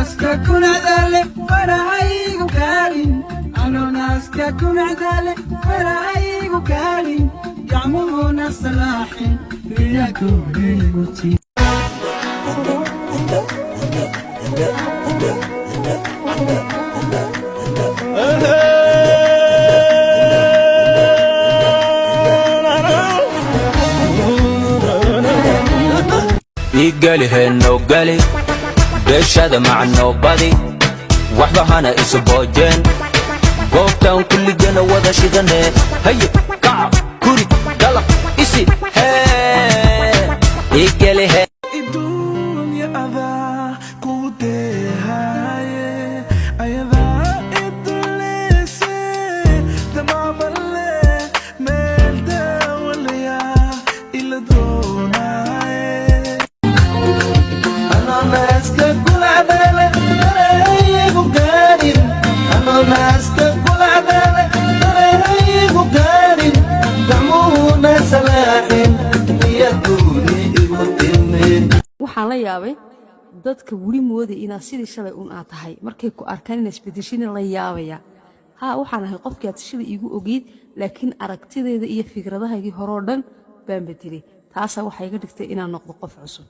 naaska kuna dale farahaygu kaalin ano naaska kuna dale farahaygu kaalin gacmuhuna salaaxin riyagoodiguti يقالي هنو قالي بيش هذا مع النوبادي وحبة هانا اسبوجين قوبتاون كل جنة وذا شغنة هيا كعب كوري دلق اسي هاي يقالي هاي الدنيا أذى قوتي هاي أيذا إدليسي تمام اللي ملدا وليا إلا دوناي أنا ماسكة كل عدالة تريقو قارن أنا ماسكة كل عدالة تريقو قارن دعمونا سلاحين يدوني waxaan la yaabay dadka weli mooday inaad sidii shalay uun aad tahay markay ku arkaan inaad isbedeshin la yaabaya waxaan ahay qofkii aad shalay igu ogeyd laakiin aragtideeda iyo fikradahaygii hore oo dhan baan bedelay taasa waxay iga dhigtay inaan noqdo qof cusub